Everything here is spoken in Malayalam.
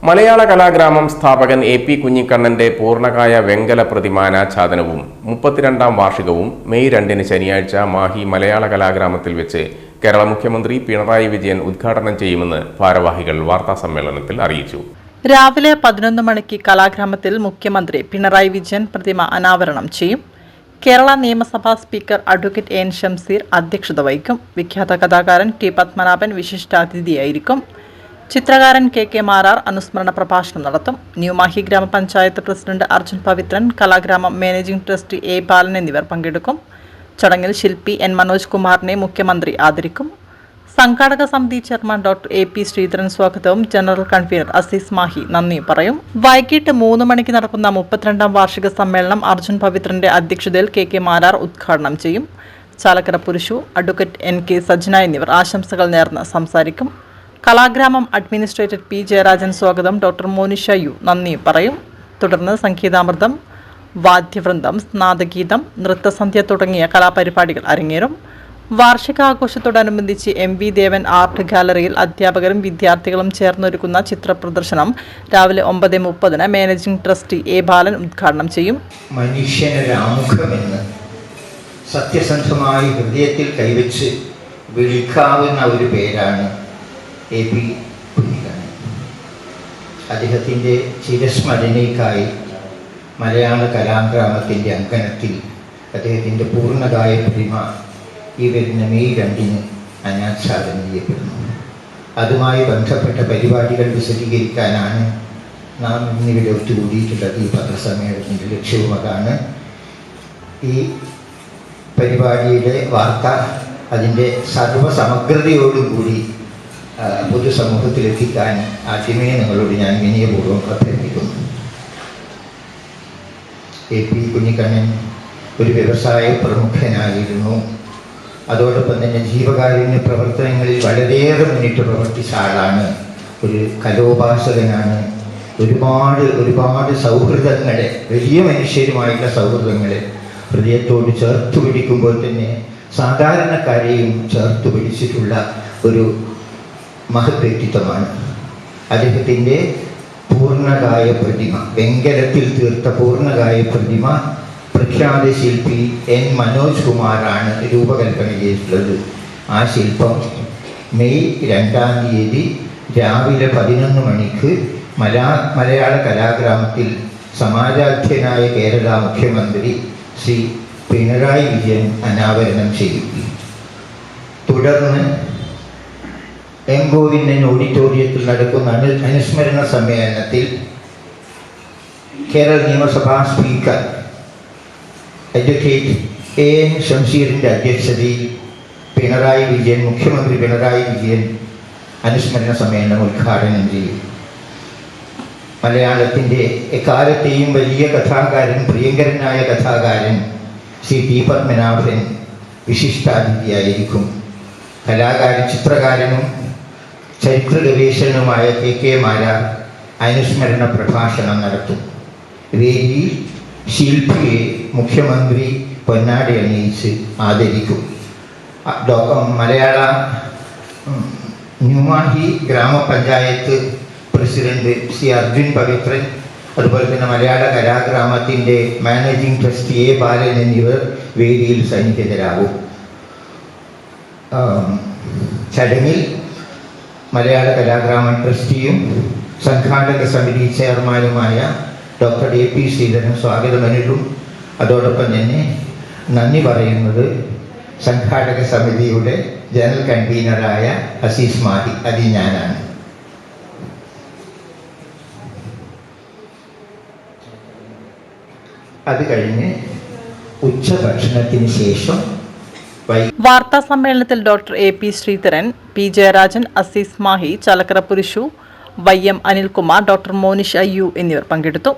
മലയാള കലാഗ്രാമം സ്ഥാപകൻ എ.പി. കുഞ്ഞിക്കണ്ണന്റെ പൂർണ്ണകായ വെങ്കല പ്രതിമ അനാച്ഛാദനവും 32ാം വാർഷികവും മെയ് 2 ശനിയാഴ്ച മാഹി മലയാള കലാഗ്രാമത്തിൽ വെച്ച് കേരള മുഖ്യമന്ത്രി പിണറായി വിജയൻ ഉദ്ഘാടനം ചെയ്യുമെന്ന് ഭാരവാഹികൾ വാർത്താസമ്മേളനത്തിൽ അറിയിച്ചു. രാവിലെ 11 മണിക്ക് കലാഗ്രാമത്തിൽ മുഖ്യമന്ത്രി പിണറായി വിജയൻ പ്രതിമ അനാവരണം ചെയ്യും. കേരള നിയമസഭാ സ്പീക്കർ അഡ്വക്കേറ്റ് എൻ ഷംസീർ അധ്യക്ഷത വഹിക്കും. വിഖ്യാത കഥാകാരൻ ടി പത്മനാഭൻ വിശിഷ്ടാതിഥിയായിരിക്കും. ചിത്രകാരൻ കെ മാരാർ അനുസ്മരണ പ്രഭാഷണം നടത്തും. ന്യൂ മാഹി ഗ്രാമപഞ്ചായത്ത് president Arjun Pavithran, Kalagramam managing trustee A Balan എന്നിവർ പങ്കെടുക്കും. ചടങ്ങിൽ ശില്പി എൻ മനോജ് കുമാറിനെ മുഖ്യമന്ത്രി ആദരിക്കും. സംഘാടക സമിതി ചെയർമാൻ ഡോക്ടർ എ.പി. ശ്രീധരൻ സ്വാഗതവും ജനറൽ കൺവീനർ അസീസ് മാഹി നന്ദി പറയും. വൈകിട്ട് 3 മണിക്ക് നടക്കുന്ന 32ാം വാർഷിക സമ്മേളനം അർജുൻ പവിത്രന്റെ അധ്യക്ഷതയിൽ കെ മാരാർ ഉദ്ഘാടനം ചെയ്യും. Chalakkara Purushu, advocate N.K.. സജ്ന എന്നിവർ ആശംസകൾ നേർന്ന് സംസാരിക്കും. കലാഗ്രാമം അഡ്മിനിസ്ട്രേറ്റർ പി ജയരാജൻ സ്വാഗതം, ഡോക്ടർ മോനിഷ യു നന്ദി പറയും. തുടർന്ന് സംഗീതാമൃതം, വാദ്യവൃന്ദം, നാദഗീതം, നൃത്തസന്ധ്യ തുടങ്ങിയ കലാപരിപാടികൾ അരങ്ങേറും. വാർഷികാഘോഷത്തോടനുബന്ധിച്ച് എം.വി. ദേവൻ ആർട്ട് ഗാലറിയിൽ അധ്യാപകരും വിദ്യാർത്ഥികളും ചേർന്നൊരുക്കുന്ന ചിത്രപ്രദർശനം രാവിലെ 9:30 മാനേജിംഗ് ട്രസ്റ്റി എ ബാലൻ ഉദ്ഘാടനം ചെയ്യും. മനുഷ്യനൊരാമുഖമെന്ന് സത്യസന്ധമായി ഹൃദയത്തിൽ കൈവച്ച് വിളിക്കാവുന്ന ഒരു പേരാണ് എ.പി. കുഞ്ഞിക്കണ്ണൻ. അദ്ദേഹത്തിൻ്റെ ചിരസ്മരണയ്ക്കായി മലയാള കലാഗ്രാമത്തിൻ്റെ അങ്കണത്തിൽ അദ്ദേഹത്തിൻ്റെ പൂർണ്ണകായ പ്രതിമ ഈ വരുന്ന മെയ് 2 അനാച്ഛാദനം ചെയ്യപ്പെടുന്നു. അതുമായി ബന്ധപ്പെട്ട പരിപാടികൾ വിശദീകരിക്കാനാണ് നാം ഇന്നിവിടെ ഒത്തുകൂടിയിട്ടുള്ളത്. ഈ പത്രസമ്മേളനത്തിൻ്റെ ലക്ഷ്യവും അതാണ്. ഈ പരിപാടിയുടെ വാർത്ത അതിൻ്റെ സർവ്വസമഗ്രതയോടുകൂടി പൊതുസമൂഹത്തിലെത്തിക്കാൻ ആദ്യമേ നിങ്ങളോട് ഞാൻ വിനയപൂർവ്വം അഭ്യർത്ഥിക്കുന്നു. എ.പി. കുഞ്ഞിക്കണ്ണൻ ഒരു വ്യവസായ പ്രമുഖനായിരുന്നു. അതോടൊപ്പം തന്നെ ജീവകാരുണ്യ പ്രവർത്തനങ്ങളിൽ വളരെയേറെ മുന്നിട്ട് പ്രവർത്തിച്ച ആളാണ്. ഒരു കലോപാസകനാണ്. ഒരുപാട് സൗഹൃദങ്ങളെ, വലിയ മനുഷ്യരുമായിട്ടുള്ള സൗഹൃദങ്ങളെ ഹൃദയത്തോട് ചേർത്തു പിടിക്കുമ്പോൾ തന്നെ സാധാരണക്കാരെയും ചേർത്തു പിടിച്ചിട്ടുള്ള ഒരു മഹത് വ്യക്തിത്വമാണ്. അദ്ദേഹത്തിൻ്റെ പൂർണ്ണകായ പ്രതിമ, വെങ്കലത്തിൽ തീർത്ത പൂർണ്ണകായ പ്രതിമ പ്രഖ്യാത ശില്പി എൻ മനോജ് കുമാറാണ് രൂപകൽപ്പന ചെയ്തിട്ടുള്ളത്. ആ ശില്പം മെയ് 2 രാവിലെ 11 മണിക്ക് മലയാള കലാഗ്രാമത്തിൽ സമാരാധ്യനായ കേരള മുഖ്യമന്ത്രി ശ്രീ പിണറായി വിജയൻ അനാവരണം ചെയ്യും. തുടർന്ന് എം ഗോവിന്ദൻ ഓഡിറ്റോറിയത്തിൽ നടക്കുന്ന അനുസ്മരണ സമ്മേളനത്തിൽ കേരള നിയമസഭാ സ്പീക്കർ അഡ്വക്കേറ്റ് എൻ ഷംസീറിൻ്റെ അധ്യക്ഷതയിൽ മുഖ്യമന്ത്രി പിണറായി വിജയൻ അനുസ്മരണ സമ്മേളനം ഉദ്ഘാടനം ചെയ്യും. മലയാളത്തിൻ്റെ എക്കാലത്തെയും വലിയ കഥാകാരൻ, പ്രിയങ്കരനായ കഥാകാരൻ ശ്രീ ടി പത്മനാഭൻ വിശിഷ്ടാതിഥിയായിരിക്കും. ചിത്രകാരനും ചരിത്ര ഗവേഷകനുമായ കെ മാരാർ അനുസ്മരണ പ്രഭാഷണം നടത്തും. വേദിയിൽ ശില്പിയെ മുഖ്യമന്ത്രി പൊന്നാടി അണിയിച്ച് ആദരിക്കും. മലയാള ന്യൂമാഹി ഗ്രാമപഞ്ചായത്ത് പ്രസിഡന്റ് ശ്രീ അർജുൻ പവിത്രൻ, അതുപോലെ തന്നെ മലയാള കലാഗ്രാമത്തിൻ്റെ മാനേജിംഗ് ട്രസ്റ്റി എ ബാലൻ എന്നിവർ വേദിയിൽ സന്നിഹിതരാകും. ചടങ്ങിൽ മലയാള കലാഗ്രാമ ട്രസ്റ്റിയും സംഘാടക സമിതി ചെയർമാനുമായ ഡോക്ടർ എ.പി. ശ്രീധരൻ സ്വാഗതമരുളും. അതോടൊപ്പം തന്നെ നന്ദി പറയുന്നത് സംഘാടക സമിതിയുടെ ജനറൽ കൺവീനറായ അസീസ് മാഹി, അത് ഞാനാണ്. അത് കഴിഞ്ഞ് ഉച്ചഭക്ഷണത്തിന് ശേഷം വാർത്താ സമ്മേളനത്തിൽ doctor A P. Sreedharan, P Jayarajan, Azeez Mahe, Chalakkara Purushu, Y M. Anilkumar, doctor Monisha U എന്നിവർ പങ്കെടുത്തു.